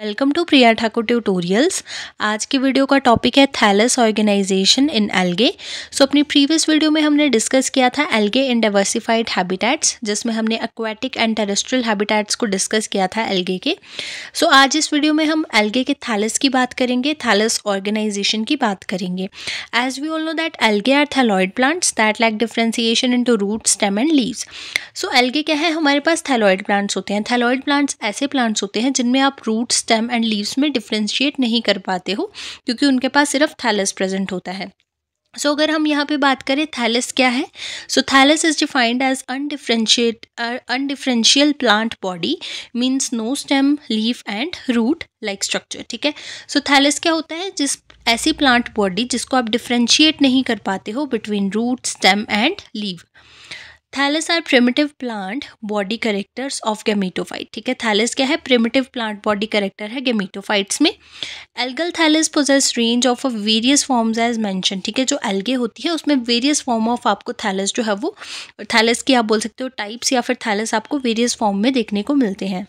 Welcome to Priya Thakur tutorials. आज की video का टॉपिक है थैलस ऑर्गेनाइजेशन इन एल्गे। अपनी प्रीवियस वीडियो में हमने डिस्कस किया था एल्गे इन डाइवर्सिफाइड हैबिटेट्स, जिसमें हमने एक्वाटिक एंड टेरेस्ट्रियल हैबिटेट्स को डिस्कस किया था एल्गे के। आज इस वीडियो में हम एल्गे के थैलस की बात करेंगे, थैलस ऑर्गेनाइजेशन की बात करेंगे। As we all know that algae are thalloid plants that like differentiation into root, stem and leaves. Algae क्या है, हमारे पास थैलॉइड प्लांट्स होते हैं। थैलॉइड प्लांट्स ऐसे प्लांट्स होते हैं जिनमें आप रूट, स्टेम एंड लीव्स में डिफरेंशिएट नहीं कर पाते हो, क्योंकि उनके पास सिर्फ थैलस प्रेजेंट होता है। अगर हम यहाँ पे बात करें थैलस क्या है, thallus is defined as undifferential plant body, means no stem, leaf and root like structure. ठीक है, थैलस क्या होता है, जिस ऐसी प्लांट बॉडी जिसको आप डिफरेंशिएट नहीं कर पाते हो between root, stem and leaf. Thallus are primitive plant body characters of gametophyte. ठीक है, थैलस क्या है, प्रिमिटिव प्लांट बॉडी करेक्टर है गैमेटोफाइट्स में। Algal thallus possess range of various forms as mention. ठीक है, जो एल्गे होती है उसमें वेरियस फॉर्म ऑफ आपको थैलस जो है वो, थैलस की आप बोल सकते हो टाइप्स, या फिर थैलस आपको वेरियस फॉर्म में देखने को मिलते हैं।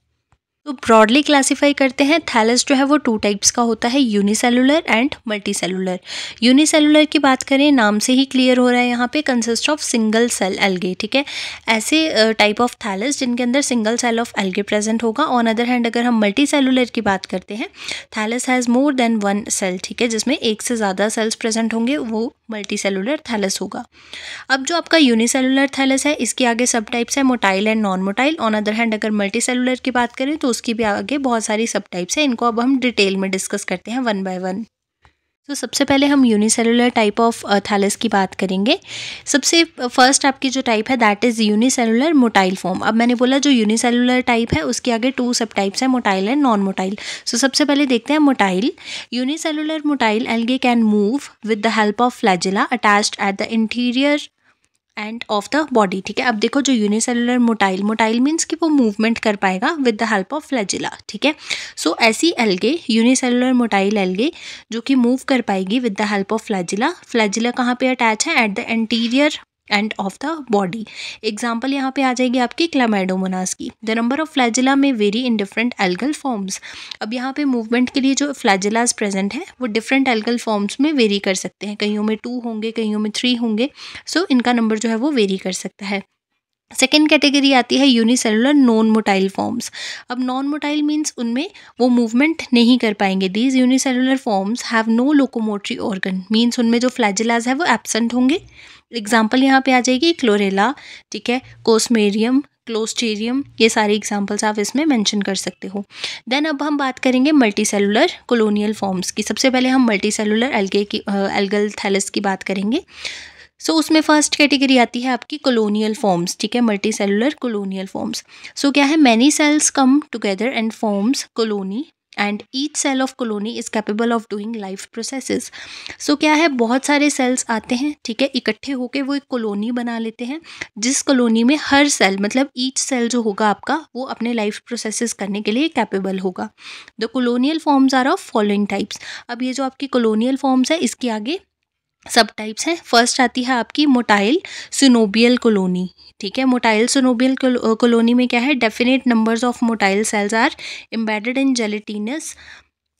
ब्रॉडली क्लासीफाई करते हैं, थैलस जो है वो टू टाइप्स का होता है, यूनिसेलुलर एंड मल्टीसेलुलर। यूनिसेलुलर की बात करें, नाम से ही क्लियर हो रहा है यहाँ पे, consist of single cell algae. ठीक है, ऐसे टाइप ऑफ थैलस जिनके अंदर single cell of algae present होगा। ऑन अदर हैंड अगर हम मल्टीसेलुलर की बात करते हैं, thallus has more than one cell. ठीक है, जिसमें एक से ज़्यादा सेल्स प्रेजेंट होंगे, वो मल्टीसेलुलर थैलस होगा। अब जो आपका यूनिसेलुलर थैलस है, इसके आगे सब टाइप्स है, motile and non motile. On other hand अगर मल्टीसेलुलर की बात करें तो उसकी भी आगे बहुत सारी सब टाइप्स है। इनको अब हम डिटेल में डिस्कस करते हैं वन बाय वन। सबसे पहले हम यूनिसेलुलर टाइप ऑफ थैलस की बात करेंगे। सबसे फर्स्ट आपकी जो टाइप है that is unicellular motile form. अब मैंने बोला जो यूनिसेलुलर टाइप है उसके आगे टू सब टाइप्स हैं, मोटाइल एंड नॉन मोटाइल। सबसे पहले देखते हैं motile. Unicellular motile algae can move with the help of flagella attached at the interior end of the body. ठीक है, अब देखो जो यूनिसेलुलर मोटाइल मीन्स कि वो मूवमेंट कर पाएगा with the help of flagella. ठीक है, ऐसी एल्गे, यूनिसेलुलर मोटाइल एल्गे जो कि मूव कर पाएगी with the help of flagella. Flagella कहाँ पे अटैच है, at the interior end of the body. Example यहाँ पे आ जाएगी आपकी क्लामाइडोमोनास की। द नंबर ऑफ फ्लैजिला में very in different algal forms. अब यहाँ पे मूवमेंट के लिए जो फ्लैजिलास प्रेजेंट है वो डिफरेंट एल्गल फॉर्म्स में वेरी कर सकते हैं, कईयों में 2 होंगे, कईयों में 3 होंगे। इनका नंबर जो है वो वेरी कर सकता है। सेकेंड कैटेगरी आती है यूनिसेलुलर नॉन मोटाइल फॉर्म्स। अब नॉन मोटाइल मीन्स उनमें वो मूवमेंट नहीं कर पाएंगे। These unicellular forms have no locomotory organ, means उनमें जो फ्लैजिलाज है वो एब्सेंट होंगे। एग्जाम्पल यहाँ पे आ जाएगी क्लोरेला, ठीक है, कोस्मेरियम, क्लोस्टेरियम, ये सारे एग्जाम्पल्स आप इसमें मेंशन कर सकते हो। देन अब हम बात करेंगे मल्टी सेलुलर कॉलोनियल फॉर्म्स की। सबसे पहले हम मल्टी सेलुलर एल्गे की एल्गल थैलस की बात करेंगे। उसमें फर्स्ट कैटेगरी आती है आपकी कॉलोनियल फॉर्म्स। ठीक है, मल्टी सेलुलर कॉलोनियल फॉर्म्स। क्या है, many cells come together and forms colony and each cell of colony is capable of doing life processes. क्या है, बहुत सारे सेल्स आते हैं, ठीक है, इकट्ठे होके वो एक कॉलोनी बना लेते हैं, जिस कॉलोनी में हर सेल, मतलब ईच सेल जो होगा आपका, वो अपने लाइफ प्रोसेसेस करने के लिए कैपेबल होगा। The colonial forms are of following types. अब ये जो आपकी कॉलोनियल फॉर्म्स है, इसके आगे सब टाइप्स हैं। फर्स्ट आती है आपकी मोटाइल सिनोबियल कॉलोनी। ठीक है, मोटाइल सिनोबियल कॉलोनी में क्या है, definite numbers of motile cells are embedded in gelatinous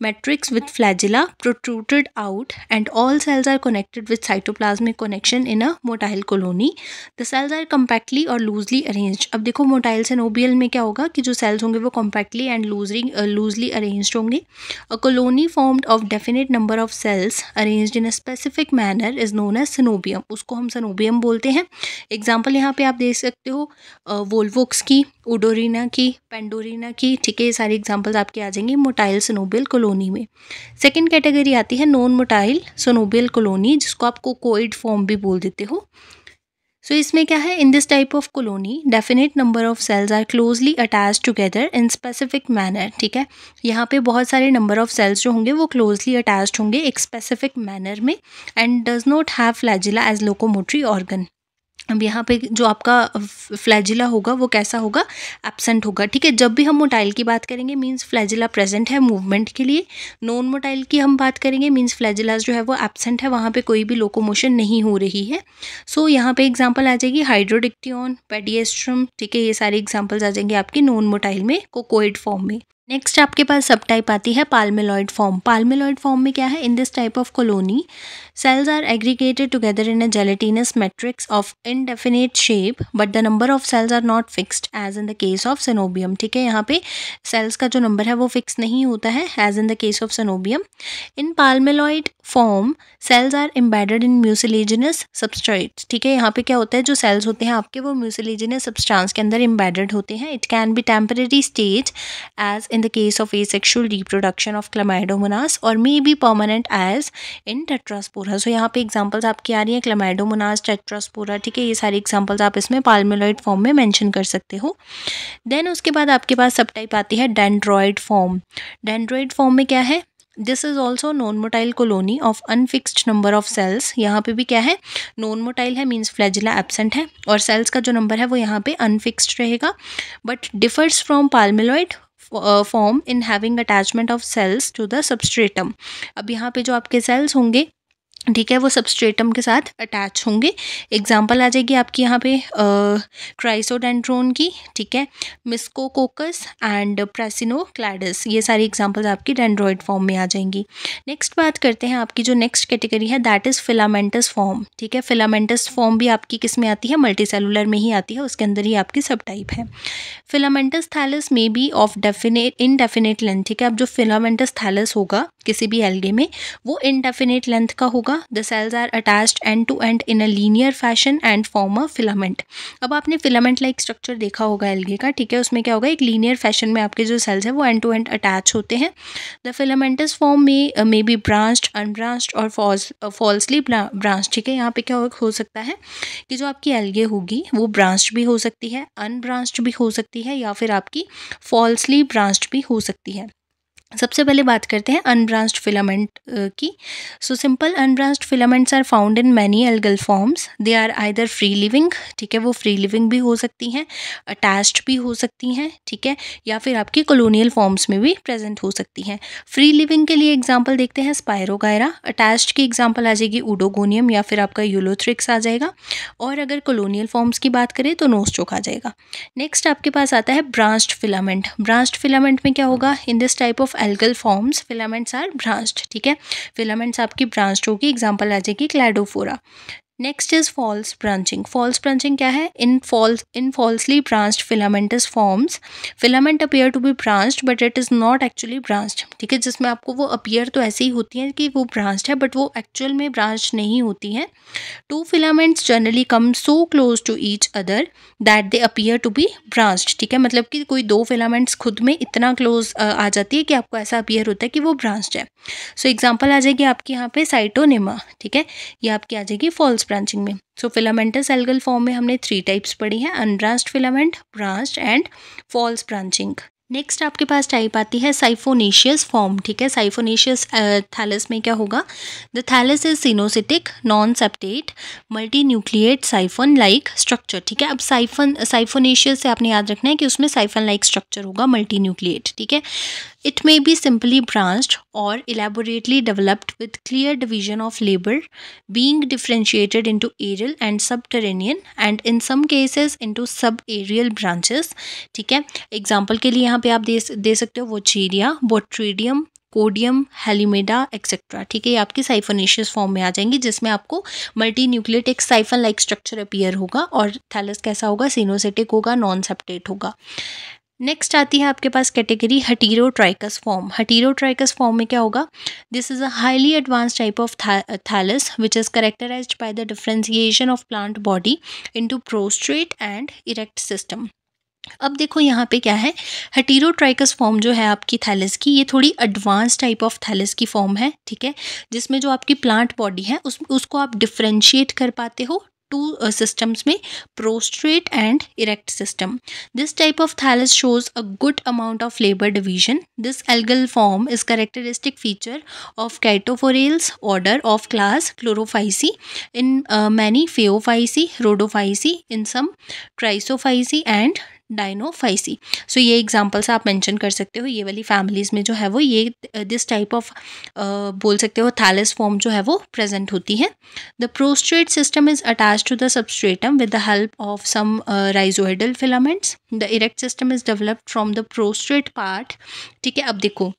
matrix with flagella protruded out and all cells are connected with cytoplasmic connection in a motile colony. The cells are compactly or loosely arranged. अब देखो motile सिनोबियल में क्या होगा कि जो sales होंगे वो compactly and loosely arranged होंगे. A colony formed of definite number of cells arranged in a specific manner is known as synobium. उसको हम synobium बोलते हैं. एग्जाम्पल यहाँ पे आप देख सकते हो वोल्वोक्स की, उडोरिना की, पेंडोरिना की। ठीक है, ये सारी एग्जाम्पल्स आपके आ जाएंगे मोटाइल सिनोबियल कॉलोनी में। सेकेंड कैटेगरी आती है नॉन मोटाइल सिनोबियल कॉलोनी, जिसको आप कोकोइड फॉर्म भी बोल देते हो। इसमें क्या है, in this type of colony definite number of cells are closely attached together in specific manner. ठीक है, यहाँ पे बहुत सारे नंबर ऑफ सेल्स जो होंगे वो क्लोजली अटैच्ड होंगे एक स्पेसिफिक मैनर में, and does not have flagella as locomotory organ. अब यहाँ पे जो आपका फ्लैजिला होगा वो कैसा होगा, एब्सेंट होगा। ठीक है, जब भी हम मोटाइल की बात करेंगे मींस फ्लैजिला प्रेजेंट है मूवमेंट के लिए। नॉन मोटाइल की हम बात करेंगे मींस फ्लैजिलास जो है वो एब्सेंट है, वहाँ पे कोई भी लोकोमोशन नहीं हो रही है। यहाँ पे एग्जांपल आ जाएगी हाइड्रोडिक्टियन, पेडिएस्ट्रम। ठीक है, ये सारे एग्जांपल्स आ जाएंगे आपकी नॉन मोटाइल में कोकोइड फॉर्म में। नेक्स्ट आपके पास सब टाइप आती है पाल्मेलॉइड फॉर्म। पाल्मेलॉइड फॉर्म में क्या है, in this type of colony cells are aggregated together in a gelatinous matrix of indefinite shape but the number of cells are not fixed as in the case of synobium। ठीक है, यहाँ पे cells का जो number है वो fix नहीं होता है as in the case of synobium। in palmeloid form cells are embedded in mucilaginous substrates। ठीक है, यहाँ पे क्या होता है, जो cells होते हैं आपके वो mucilaginous substance के अंदर embedded होते हैं। it can be temporary stage as in the case of asexual reproduction of Chlamydomonas or may be permanent as in Tetraspora। सो यहाँ पे एग्जांपल्स आपकी आ रही है क्लैमाइडोमोनास, टेट्रास्पोरा। ठीक है, ये सारे एग्जांपल्स आप इसमें पाल्मेलॉइड फॉर्म में मेंशन कर सकते हो। देन उसके बाद आपके पास सब टाइप आती है डेंड्रॉइड फॉर्म। डेंड्रॉइड फॉर्म में क्या है, this is also non motile colony of unfixed number of cells. यहाँ पे भी क्या है, नॉन मोटाइल है, मीन्स फ्लैजिला एब्सेंट है और सेल्स का जो नंबर है वो यहाँ पे अनफिक्स्ड रहेगा, but differs from palmelloid form in having attachment of cells to the substratum. अब यहाँ पे जो आपके सेल्स होंगे, ठीक है, वो सबस्ट्रेटम के साथ अटैच होंगे। एग्जाम्पल आ जाएगी आपकी यहाँ पे क्राइसोडेंड्रोन की, ठीक है, मिस्कोकोकस एंड प्रेसिनोक्लैडस, ये सारी एग्जाम्पल्स आपकी डेंड्रॉइड फॉर्म में आ जाएंगी। नेक्स्ट बात करते हैं आपकी जो नेक्स्ट कैटेगरी है, दैट इज़ फिलामेंटस फॉर्म। ठीक है, फिलामेंटस फॉर्म भी आपकी किस में आती है, मल्टीसेलुलर में ही आती है, उसके अंदर ही आपकी सब टाइप है। फिलामेंटस थैलस में be of definite indefinite length. ठीक है, अब जो फिलामेंटस थैलस होगा किसी भी एल्गे में वो इनडेफिनेट लेंथ का होगा। The cells are attached end to end in a linear fashion and form a filament. अब आपने फिलामेंट लाइक स्ट्रक्चर देखा होगा एल्गे का, ठीक है, उसमें क्या होगा, एक लीनियर फैशन में आपके जो सेल्स हैं वो एंड टू एंड अटैच होते हैं। द फिलामेंटस फॉर्म में मे बी ब्रांच्ड, अनब्रांच्ड और फॉल्सली ब्रांच। ठीक है, यहाँ पे क्या हो सकता है कि जो आपकी एल्गे होगी वो ब्रांच्ड भी हो सकती है, अनब्रांच्ड भी हो सकती है, या फिर आपकी फॉल्सली ब्रांच्ड भी हो सकती है। सबसे पहले बात करते हैं अनब्रांच्ड फिलामेंट की। So simple unbranched filaments are found in many algal forms. They are either free living, ठीक है, वो फ्री लिविंग भी हो सकती हैं, अटैच्ड भी हो सकती हैं, ठीक है, या फिर आपकी कॉलोनियल फॉर्म्स में भी प्रेजेंट हो सकती हैं। फ्री लिविंग के लिए एग्जांपल देखते हैं स्पायरोगायरा। अटैच्ड की एग्जांपल आ जाएगी ऊडोगोनियम या फिर आपका यूलोथ्रिक्स आ जाएगा, और अगर कॉलोनियल फॉर्म्स की बात करें तो नोस्टोक आ जाएगा। नेक्स्ट आपके पास आता है ब्रांच्ड फिलामेंट। ब्रांच्ड फिलामेंट में क्या होगा, in this type of algal forms filaments are branched. ठीक है, फिलामेंट्स आपकी ब्रांच्ड होगी, एग्जांपल आ जाएगी Cladophora. Next is false branching. False branching क्या है, in falsely branched filamentous forms filament appear to be branched but it is not actually branched. ठीक है, जिसमें आपको वो अपीयर तो ऐसे ही होती है कि वो ब्रांच्ड है बट वो एक्चुअल में ब्रांच नहीं होती हैं। Two filaments generally come so close to each other that they appear to be branched. ठीक है, मतलब कि कोई दो फिलामेंट्स खुद में इतना क्लोज आ जाती है कि आपको ऐसा अपीयर होता है कि वो ब्रांच्ड है। सो एग्जाम्पल आ जाएगी आपकी यहाँ पे साइटोनिमा। ठीक है, ये आपकी आ जाएगी फॉल्स ब्रांचिंग में। सो फिलामेंटस एल्गल फॉर्म में हमने 3 टाइप्स पढ़ी हैं, unbranched filament, branched and false branching. Next आपके पास टाइप आती है साइफोनेशियस फॉर्म। ठीक है, साइफोनेशियस थैलस में क्या होगा, the thallus is coenocytic non septate multinucleate siphon like structure. ठीक है, अब साइफोनेशियस से आपने याद रखना है कि उसमें साइफन लाइक स्ट्रक्चर होगा, मल्टी न्यूक्लिएट। ठीक है, it may be simply branched or elaborately developed with clear division of labor, being differentiated into aerial and subterranean and in some cases into subaerial branches। ठीक है, example के लिए यहाँ पे आप दे सकते हो वोचेरिया, बोट्रीडियम, कोडियम, हेलिमेडा एक्सेट्रा। ठीक है, ये आपकी साइफोनेशियस फॉर्म में आ जाएंगी, जिसमें आपको मल्टी न्यूक्लिएट एक साइफन लाइक स्ट्रक्चर अपीयर होगा और थैलस कैसा होगा, सिनोसिटिक होगा, नॉन सेप्टेट होगा। नेक्स्ट आती है आपके पास category heterotrichous form. Heterotrichous form में क्या होगा, this is a highly advance type of thallus which is characterised by the differentiation of plant body into prostrate and erect system. अब देखो यहाँ पे क्या है, हेटेरोट्राइकस फॉर्म जो है आपकी थैलस की, ये थोड़ी एडवांस टाइप ऑफ थैलस की फॉर्म है। ठीक है, जिसमें जो आपकी प्लांट बॉडी है उसको आप डिफरेंशिएट कर पाते हो टू सिस्टम्स में, prostrate and erect system. This type of thallus shows a good amount of labour division. This algal form is characteristic feature of Chaetophorales order of class Chlorophyceae in many Phaeophyceae, Rhodophyceae in some, Chrysophyceae and Dinophyceae. So ये examples आप mention कर सकते हो, ये वाली families में जो है वो ये दिस टाइप ऑफ बोल सकते हो थैलस फॉर्म जो है वो प्रेजेंट होती है। The prostrate system is attached to the substratum with the help of some rhizoidal filaments. The erect system is developed from the prostrate part. ठीक है, अब देखो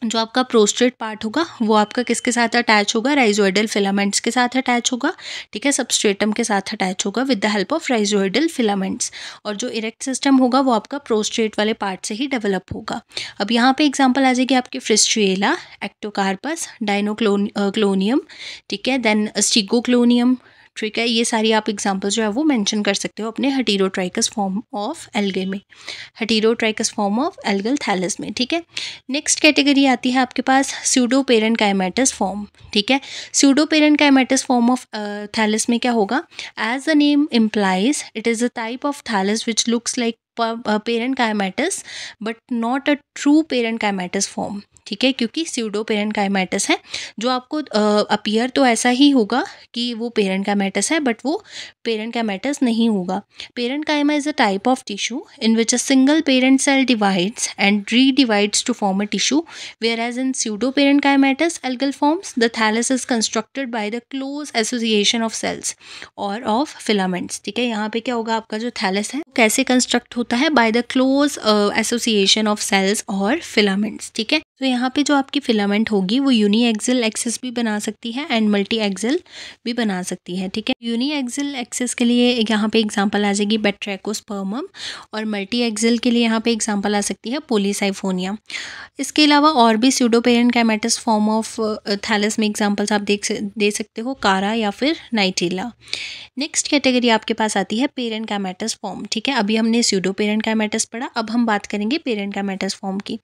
जो आपका प्रोस्ट्रेट पार्ट होगा वो आपका किसके साथ अटैच होगा, राइजोइडल फिलामेंट्स के साथ अटैच होगा। ठीक है, सबस्ट्रेटम के साथ अटैच होगा with the help of rhizoidal filaments. और जो इरेक्ट सिस्टम होगा वो आपका प्रोस्ट्रेट वाले पार्ट से ही डेवलप होगा। अब यहाँ पे एग्जांपल आ जाएगी आपकी फ्रिस्ट्रिएला, एक्टोकार्पस, डायनोक्लोनियम, ठीक है, देन स्टिगोक्लोनियम। ठीक है, ये सारी आप एग्जांपल जो है वो मेंशन कर सकते हो अपने हेटेरोट्राइकस फॉर्म ऑफ एल्गे में, हेटेरोट्राइकस फॉर्म ऑफ एल्गल थैलस में। ठीक है, नेक्स्ट कैटेगरी आती है आपके पास स्यूडो पेरेनकाइमेटस फॉर्म। ठीक है, pseudo parenchymatous form of thallus में क्या होगा, as the name implies it is a type of thallus which looks like parenchymatous but not a true parenchymatous form. ठीक है, क्योंकि स्यूडो पेरेनकाइमेटस है, जो आपको अपीयर तो ऐसा ही होगा कि वो पेरेनकाइमेटस है बट वो पेरेनकाइमेटस नहीं होगा। Parenchyma is a type of tissue in which a single parent cell divides and redivides to form a tissue, whereas in pseudoparenchymatous algal forms the thallus is constructed by the close association of cells or of filaments। ठीक है, यहाँ पे क्या होगा, आपका जो thallus है कैसे कंस्ट्रक्ट होता है, by the close association of cells और फिलामेंट्स। ठीक है, तो यहाँ पे जो आपकी फिलामेंट होगी वो यूनी एक्सिल एक्सिस भी बना सकती है एंड मल्टी एक्सिल भी बना सकती है। ठीक है, यूनी एक्सिल एक्सिस के लिए यहाँ पे एग्जांपल आ जाएगी बैट्रैकोस्पर्मम, और मल्टी एक्सिल के लिए यहाँ पे एग्जांपल आ सकती है पॉलीसाइफोनिया। इसके अलावा और भी स्यूडोपेरेनकाइमेटस फॉर्म ऑफ थैलस में एग्जांपल्स आप दे सकते हो, कारा या फिर नाइटिला। नेक्स्ट कैटेगरी आपके पास आती है पेरेनकाइमेटस फॉर्म। ठीक है, अभी हमने स्यूडोपेरेनकाइमेटस पढ़ा, अब हम बात करेंगे पेरेनकाइमेटस फॉर्म की।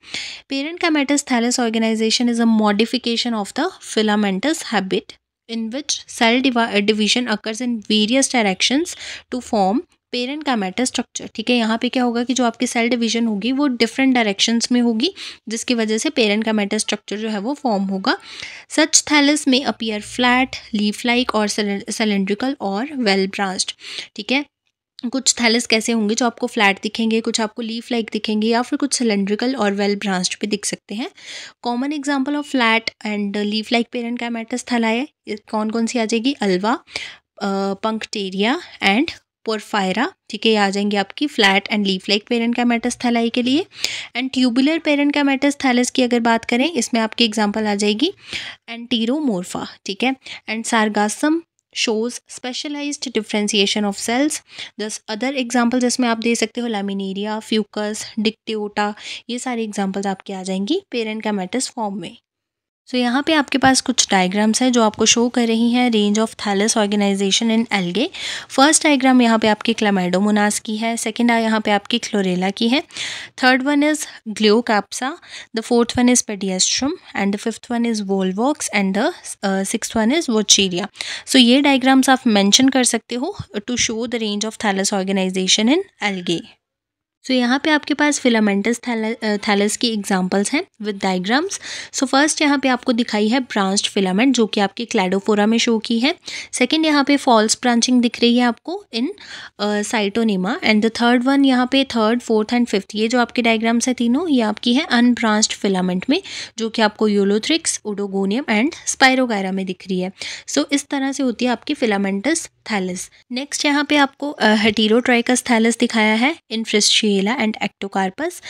Parenchymatous thallus organisation is a modification of the filamentous habit in which cell division occurs in various directions to form parenchymatous structure. ठीक है, यहाँ पे क्या होगा कि जो आपकी सेल डिवीजन होगी वो डिफरेंट डायरेक्शंस में होगी, जिसकी वजह से पेरेनकाइमेटस स्ट्रक्चर जो है वो फॉर्म होगा। सच थैलस में अपीयर फ्लैट, लीफ लाइक और सिलेंड्रिकल और वेल ब्रांच्ड। ठीक है, कुछ थैलस कैसे होंगे जो आपको फ्लैट दिखेंगे, कुछ आपको लीफ लाइक दिखेंगे, या फिर कुछ सिलेंड्रिकल और वेल ब्रांच्ड भी दिख सकते हैं। Common example of flat and leaf like parenchymatous thalli कौन कौन सी आ जाएगी, अल्वा, पंक्टेरिया एंड पोरफायरा। ठीक है, ये आ जाएंगी आपकी flat and leaf like parenchymatous thalli के लिए। एंड ट्यूबुलर पेरेनकाइमेटस थैलस की अगर बात करें, इसमें आपकी एग्जांपल आ जाएगी एंटीरोमोर्फा। ठीक है, and Sargassum shows specialized differentiation of cells। दस अदर एग्जाम्पल्स इसमें आप दे सकते हो लैमिनेरिया, फ्यूकस, डिक्टियोटा, ये सारे एग्जाम्पल्स आपके आ जाएंगी पेरेनकाइमेटस फॉर्म में। सो यहाँ पे आपके पास कुछ डायग्राम्स हैं जो आपको शो कर रही हैं range of thallus organisation in algae. First diagram यहाँ पे आपकी क्लामाइडोमोनास की है, सेकंड यहाँ पे आपकी क्लोरेला की है, third one is Gloeocapsa, the fourth one is Pediastrum and the fifth one is Volvox and the sixth one is Vaucheria. So ये डायग्राम्स आप मेंशन कर सकते हो to show the range of thallus organisation in algae. So यहाँ पे आपके पास filamentous thallus की एग्जांपल्स हैं विद डायग्राम्स। सो फर्स्ट यहाँ पे आपको दिखाई है ब्रांच्ड फिलामेंट जो कि आपकी क्लैडोफोरा में शो की है। सेकंड यहाँ पे फॉल्स ब्रांचिंग दिख रही है आपको इन Scytonema, and the third one यहाँ पे थर्ड, फोर्थ एंड फिफ्थ, ये जो आपके डायग्राम्स है तीनों, ये आपकी है अनब्रांच्ड फिलामेंट में, जो कि आपको यूलोथ्रिक्स, ओडोगोनियम एंड स्पाइरोगायरा में दिख रही है। सो इस तरह से होती है आपकी फिलामेंटस थैलस। नेक्स्ट यहाँ पे आपको हेटेरोट्राइकस थैलस दिखाया है इन फ्रिस्ट्रिएला एंड एक्टोकार्पस।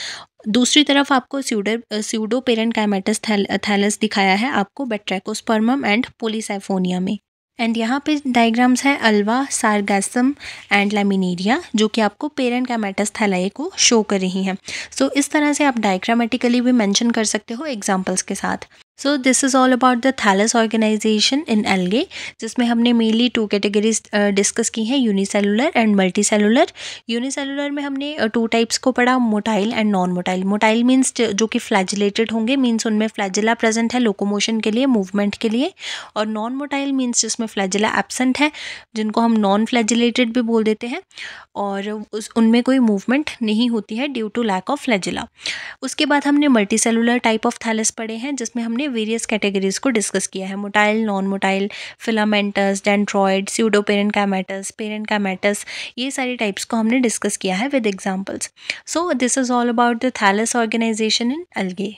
दूसरी तरफ आपको स्यूडो पेरेनकाइमेटस थैलस दिखाया है आपको बैट्रैकोस्पर्मम एंड पॉलीसाइफोनिया में। एंड यहाँ पे डायग्राम्स है अल्वा, सारगासम एंड लैमिनेरिया, जो कि आपको पेरेनकाइमेटस थैलाई को शो कर रही हैं। सो इस तरह से आप डायग्रामेटिकली भी मेंशन कर सकते हो एग्जांपल्स के साथ। So this is all about the thallus organisation in algae, जिसमें हमने मेनली टू कैटेगरीज डिस्कस की हैं, यूनिसेलुलर एंड मल्टीसेलुलर। यूनिसेलुलर में हमने टू टाइप्स को पढ़ा, motile and non motile. Motile means जो कि फ्लैजिलेटेड होंगे, मीन्स उनमें फ्लैजिला प्रेजेंट है लोकोमोशन के लिए, मूवमेंट के लिए। और नॉन मोटाइल मीन्स जिसमें फ्लैजिला एब्सेंट है, जिनको हम नॉन फ्लैजिलेटेड भी बोल देते हैं, और उनमें कोई मूवमेंट नहीं होती है due to lack of flagella. उसके बाद हमने मल्टीसेलुलर टाइप ऑफ थैलस पढ़े हैं, जिसमें हमने वेरियस कैटेगरीज को डिस्कस किया है, motile, non motile, filamentous, dendroid, pseudoparenchymatous, parenchymatous, ये सारी टाइप्स को हमने डिस्कस किया है with examples. So this is all about the thallus organisation in algae.